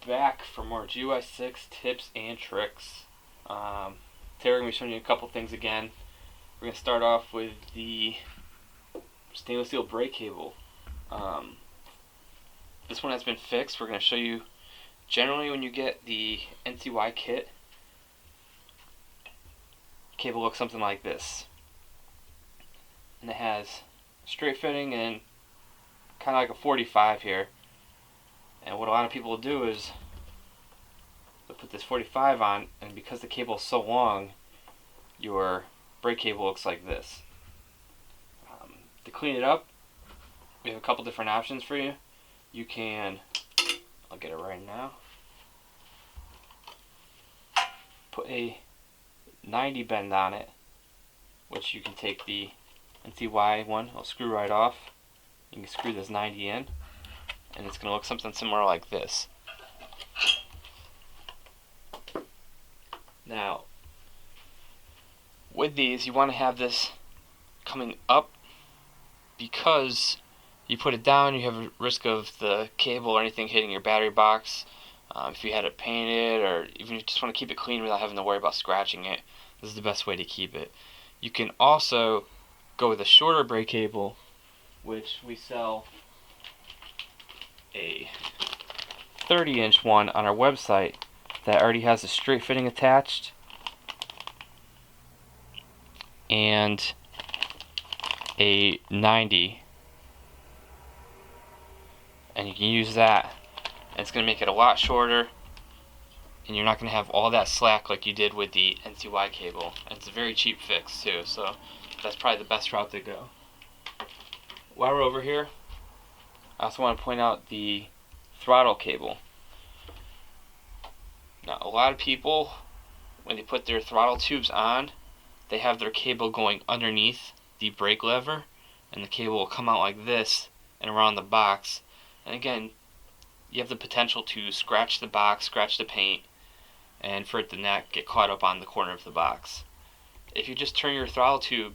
back for more GUI 6 tips and tricks. Today we're going to be showing you a couple things again. We're going to start off with the stainless steel brake cable. This one has been fixed. We're going to show you generally when you get the NCY kit, cable looks something like this. And it has straight fitting and kind of like a 45 here. And what a lot of people will do is they'll put this 45 on, and because the cable is so long, your brake cable looks like this. To clean it up, we have a couple different options for you. You can, I'll get it right now, put a 90 bend on it, which you can take the NCY one, it'll screw right off. You can screw this 90 in, and it's going to look something similar like this. Now, with these, you want to have this coming up, because you put it down, you have a risk of the cable or anything hitting your battery box. If you had it painted, or even if you just want to keep it clean without having to worry about scratching it, this is the best way to keep it. You can also go with a shorter brake cable, which we sell a 30-inch one on our website that already has a straight fitting attached and a 90, and you can use that. And it's going to make it a lot shorter, and you're not going to have all that slack like you did with the NCY cable. And it's a very cheap fix too, so that's probably the best route to go. While we're over here, I also want to point out the throttle cable. Now, a lot of people, when they put their throttle tubes on, they have their cable going underneath the brake lever, and the cable will come out like this and around the box. And again, you have the potential to scratch the box, scratch the paint, and for it to not get caught up on the corner of the box. If you just turn your throttle tube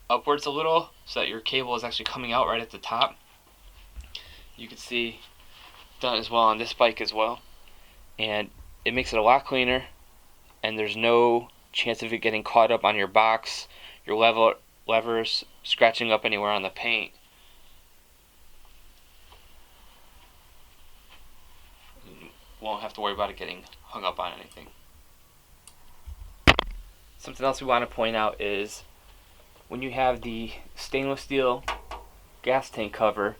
upwards a little so that your cable is actually coming out right at the top, you can see done as well on this bike as well, and it makes it a lot cleaner, and there's no chance of it getting caught up on your box, your levers, scratching up anywhere on the paint. You won't have to worry about it getting hung up on anything. Something else we want to point out is when you have the stainless steel gas tank cover,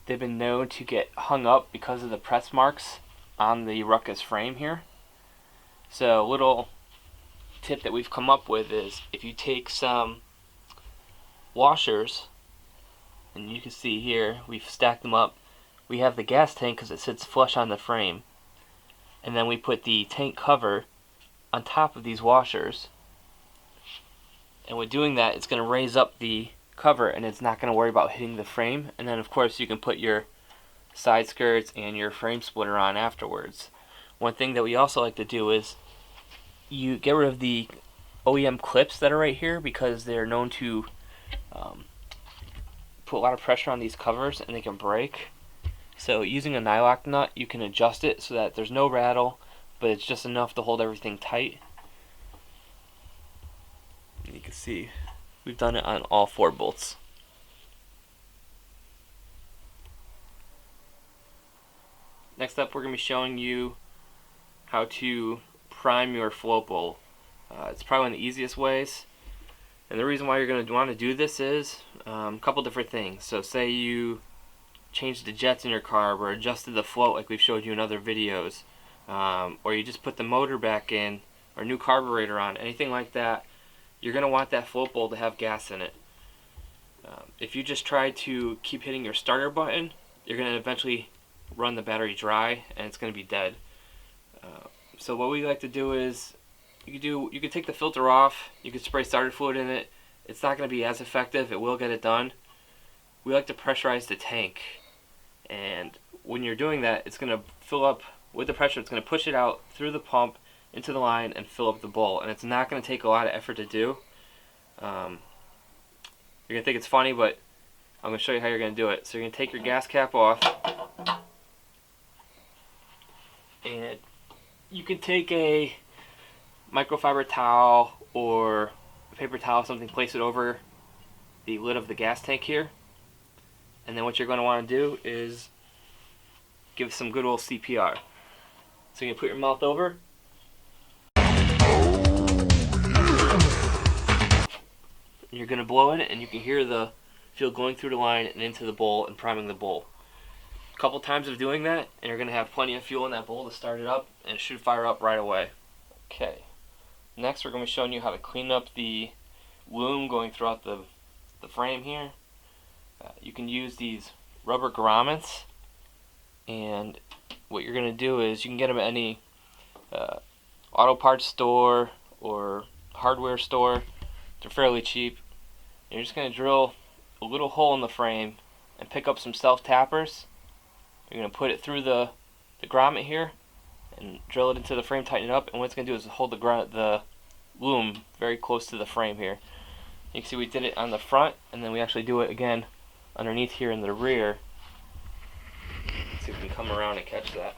they've been known to get hung up because of the press marks on the Ruckus frame here. So a little tip that we've come up with is if you take some washers, and you can see here we've stacked them up. We have the gas tank because it sits flush on the frame, and then we put the tank cover on top of these washers, and with doing that it's going to raise up the cover and it's not going to worry about hitting the frame. And then of course you can put your side skirts and your frame splitter on afterwards. One thing that we also like to do is you get rid of the OEM clips that are right here, because they're known to put a lot of pressure on these covers and they can break. So using a nylock nut, you can adjust it so that there's no rattle, but it's just enough to hold everything tight. And you can see we've done it on all 4 bolts. Next up, we're going to be showing you how to prime your float bowl. It's probably one of the easiest ways, and the reason why you're going to want to do this is a couple different things. So say you changed the jets in your car or adjusted the float like we've showed you in other videos, or you just put the motor back in or new carburetor on, anything like that, you're going to want that float bowl to have gas in it. If you just try to keep hitting your starter button, you're going to eventually run the battery dry and it's going to be dead. So what we like to do is you could take the filter off, you could spray starter fluid in it. It's not going to be as effective, it will get it done. We like to pressurize the tank, and when you're doing that, it's going to fill up with the pressure. It's going to push it out through the pump into the line and fill up the bowl, and it's not going to take a lot of effort to do. You're going to think it's funny, but I'm going to show you how you're going to do it. So you're going to take your gas cap off, And you can take a microfiber towel or a paper towel, something, place it over the lid of the gas tank here. And then what you're going to want to do is give some good old CPR. So you put your mouth over. You're going to blow in it, and you can hear the fuel going through the line and into the bowl and priming the bowl. A couple times of doing that, and you're going to have plenty of fuel in that bowl to start it up, and it should fire up right away. Okay. Next, we're going to be showing you how to clean up the loom going throughout the frame here. You can use these rubber grommets, and what you're going to do is you can get them at any auto parts store or hardware store. They're fairly cheap. You're just going to drill a little hole in the frame and pick up some self-tappers. You're going to put it through the grommet here and drill it into the frame, tighten it up, and what it's going to do is hold the loom very close to the frame here. You can see we did it on the front, and then we actually do it again underneath here in the rear. Let's see if we can come around and catch that.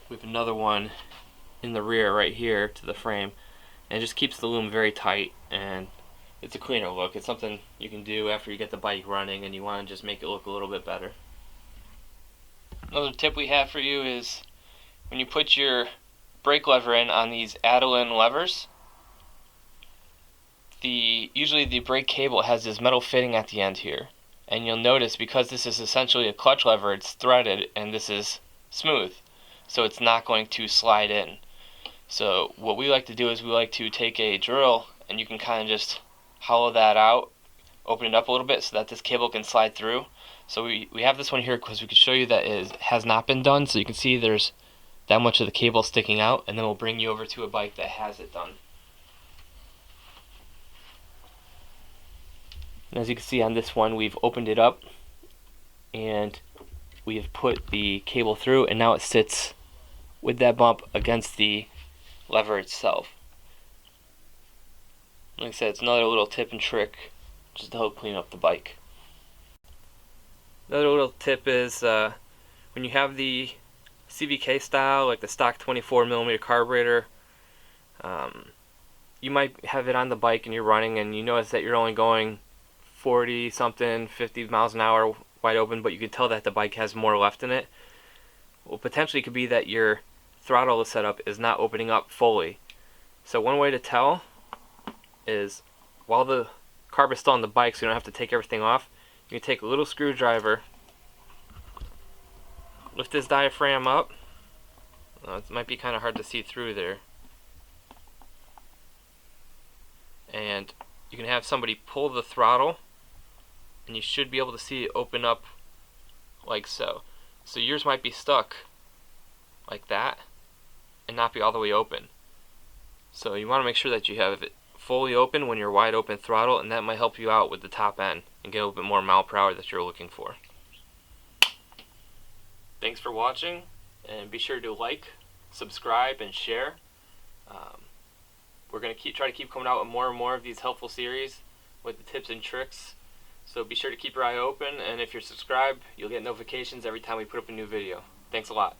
We have another one in the rear right here to the frame, and it just keeps the loom very tight, and it's a cleaner look. It's something you can do after you get the bike running and you want to just make it look a little bit better. Another tip we have for you is when you put your brake lever in on these add-in levers, usually the brake cable has this metal fitting at the end here, and you'll notice because this is essentially a clutch lever, it's threaded and this is smooth, so it's not going to slide in. So what we like to do is we like to take a drill, and you can kind of just hollow that out, open it up a little bit so that this cable can slide through. So we have this one here because we can show you that it has not been done, so you can see there's that much of the cable sticking out, and then we'll bring you over to a bike that has it done. And as you can see on this one, we've opened it up and we have put the cable through, and now it sits with that bump against the lever itself. Like I said, it's another little tip and trick just to help clean up the bike. Another little tip is when you have the CVK style, like the stock 24mm carburetor, you might have it on the bike and you're running and you notice that you're only going 40 something, 50 miles an hour wide open, but you can tell that the bike has more left in it. Well, potentially it could be that your throttle setup is not opening up fully. So one way to tell is while the carb is still on the bike, so you don't have to take everything off, you can take a little screwdriver, lift this diaphragm up. It might be kind of hard to see through there, and you can have somebody pull the throttle, and you should be able to see it open up like so. So yours might be stuck like that and not be all the way open. So you want to make sure that you have it fully open when you're wide open throttle, and that might help you out with the top end and get a little bit more mile per hour that you're looking for. Thanks for watching, and be sure to like, subscribe, and share. We're going to try to keep coming out with more and more of these helpful series with the tips and tricks. So be sure to keep your eye open, and if you're subscribed, you'll get notifications every time we put up a new video. Thanks a lot.